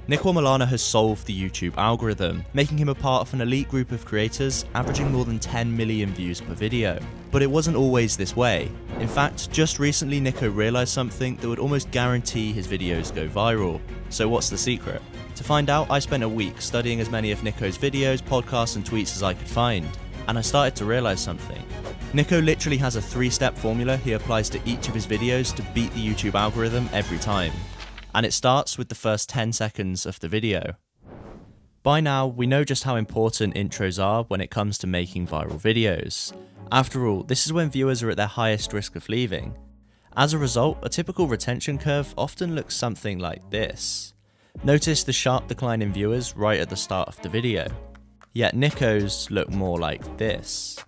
Niko Omilana has solved the YouTube algorithm, making him a part of an elite group of creators averaging more than 10 million views per video. But it wasn't always this way. In fact, just recently Niko realised something that would almost guarantee his videos go viral. So what's the secret? To find out, I spent a week studying as many of Niko's videos, podcasts and tweets as I could find. And I started to realise something. Niko literally has a 3-step formula he applies to each of his videos to beat the YouTube algorithm every time. And it starts with the first 10 seconds of the video. By now, we know just how important intros are when it comes to making viral videos. After all, this is when viewers are at their highest risk of leaving. As a result, a typical retention curve often looks something like this. Notice the sharp decline in viewers right at the start of the video. Yet Niko's look more like this.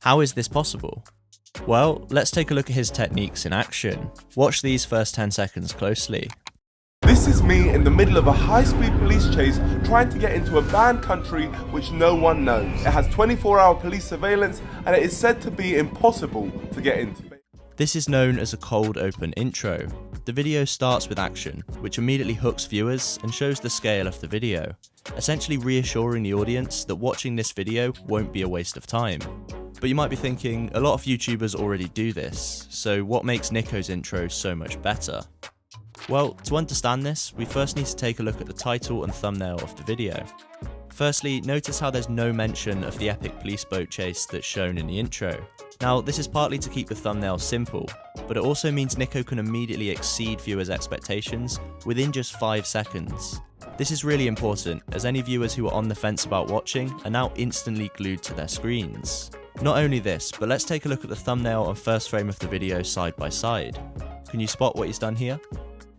How is this possible? Well, let's take a look at his techniques in action. Watch these first 10 seconds closely. This is me in the middle of a high-speed police chase trying to get into a banned country which no one knows. It has 24-hour police surveillance and it is said to be impossible to get into. This is known as a cold open intro. The video starts with action, which immediately hooks viewers and shows the scale of the video, essentially reassuring the audience that watching this video won't be a waste of time. But you might be thinking, a lot of YouTubers already do this, so what makes Niko's intro so much better? Well, to understand this, we first need to take a look at the title and thumbnail of the video. Firstly, notice how there's no mention of the epic police boat chase that's shown in the intro. Now, this is partly to keep the thumbnail simple, but it also means Niko can immediately exceed viewers' expectations within just 5 seconds. This is really important, as any viewers who are on the fence about watching are now instantly glued to their screens. Not only this, but let's take a look at the thumbnail and first frame of the video side by side. Can you spot what he's done here?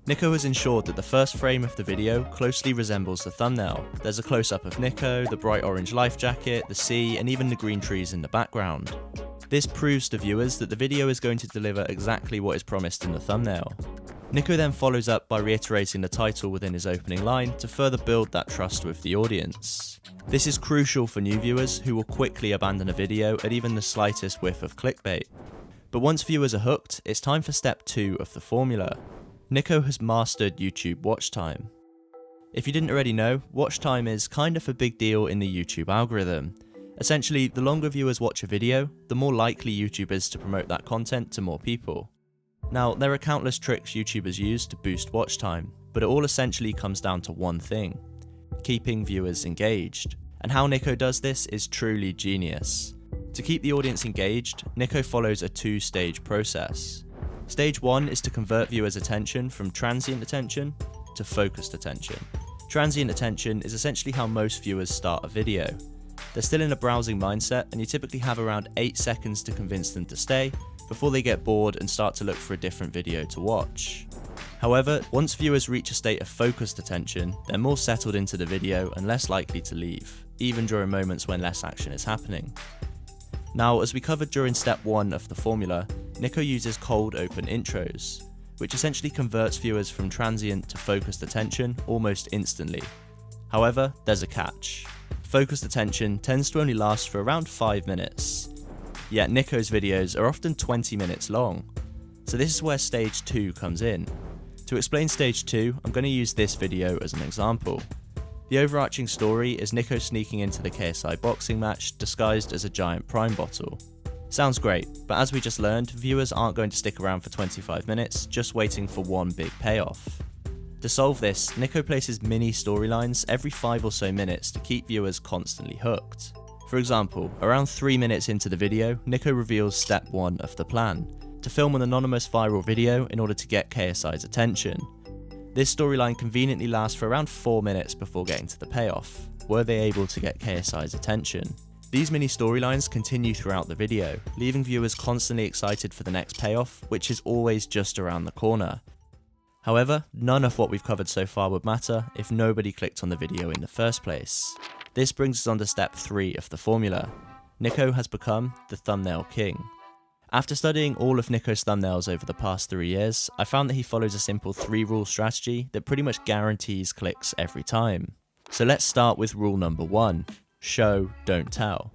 Niko has ensured that the first frame of the video closely resembles the thumbnail. There's a close-up of Niko, the bright orange life jacket, the sea, and even the green trees in the background. This proves to viewers that the video is going to deliver exactly what is promised in the thumbnail. Niko then follows up by reiterating the title within his opening line to further build that trust with the audience. This is crucial for new viewers who will quickly abandon a video at even the slightest whiff of clickbait. But once viewers are hooked, it's time for step 2 of the formula. Niko has mastered YouTube watch time. If you didn't already know, watch time is kind of a big deal in the YouTube algorithm. Essentially, the longer viewers watch a video, the more likely YouTube is to promote that content to more people. Now, there are countless tricks YouTubers use to boost watch time, but it all essentially comes down to one thing: keeping viewers engaged. And how Niko does this is truly genius. To keep the audience engaged, Niko follows a 2-stage process. Stage 1 is to convert viewers' attention from transient attention to focused attention. Transient attention is essentially how most viewers start a video. They're still in a browsing mindset, and you typically have around 8 seconds to convince them to stay before they get bored and start to look for a different video to watch. However, once viewers reach a state of focused attention, they're more settled into the video and less likely to leave, even during moments when less action is happening. Now, as we covered during step 1 of the formula, Niko uses cold open intros, which essentially converts viewers from transient to focused attention almost instantly. However, there's a catch. Focused attention tends to only last for around 5 minutes. Yet Niko's videos are often 20 minutes long. So this is where stage 2 comes in. To explain stage 2, I'm going to use this video as an example. The overarching story is Niko sneaking into the KSI boxing match disguised as a giant Prime bottle. Sounds great, but as we just learned, viewers aren't going to stick around for 25 minutes just waiting for one big payoff. To solve this, Niko places mini storylines every 5 or so minutes to keep viewers constantly hooked. For example, around 3 minutes into the video, Niko reveals step 1 of the plan: to film an anonymous viral video in order to get KSI's attention. This storyline conveniently lasts for around 4 minutes before getting to the payoff. Were they able to get KSI's attention? These mini storylines continue throughout the video, leaving viewers constantly excited for the next payoff, which is always just around the corner. However, none of what we've covered so far would matter if nobody clicked on the video in the first place. This brings us on to step 3 of the formula. Niko has become the thumbnail king. After studying all of Niko's thumbnails over the past 3 years, I found that he follows a simple 3-rule strategy that pretty much guarantees clicks every time. So let's start with rule number 1, show, don't tell.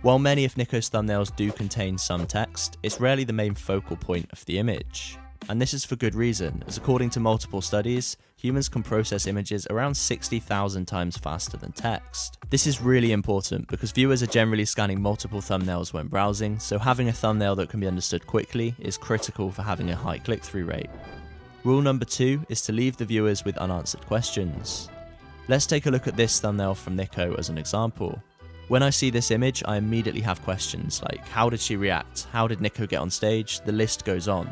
While many of Niko's thumbnails do contain some text, it's rarely the main focal point of the image. And this is for good reason, as according to multiple studies, humans can process images around 60,000 times faster than text. This is really important because viewers are generally scanning multiple thumbnails when browsing, so having a thumbnail that can be understood quickly is critical for having a high click-through rate. Rule number 2 is to leave the viewers with unanswered questions. Let's take a look at this thumbnail from Niko as an example. When I see this image, I immediately have questions like, how did she react? How did Niko get on stage? The list goes on.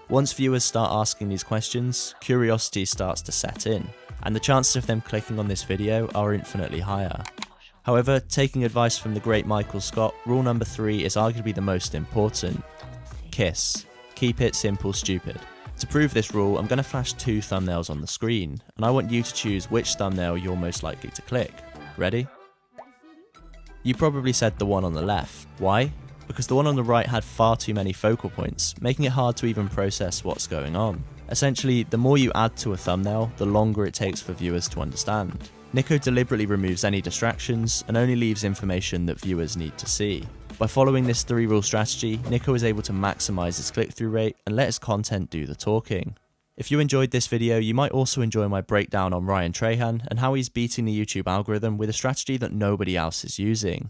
Once viewers start asking these questions, curiosity starts to set in, and the chances of them clicking on this video are infinitely higher. However, taking advice from the great Michael Scott, rule number 3 is arguably the most important. KISS. Keep it simple, stupid. To prove this rule, I'm going to flash 2 thumbnails on the screen, and I want you to choose which thumbnail you're most likely to click. Ready? You probably said the one on the left. Why? Because the one on the right had far too many focal points, making it hard to even process what's going on. Essentially, the more you add to a thumbnail, the longer it takes for viewers to understand. Niko deliberately removes any distractions and only leaves information that viewers need to see. By following this 3-rule strategy, Niko is able to maximize his click-through rate and let his content do the talking. If you enjoyed this video, you might also enjoy my breakdown on Ryan Trahan and how he's beating the YouTube algorithm with a strategy that nobody else is using.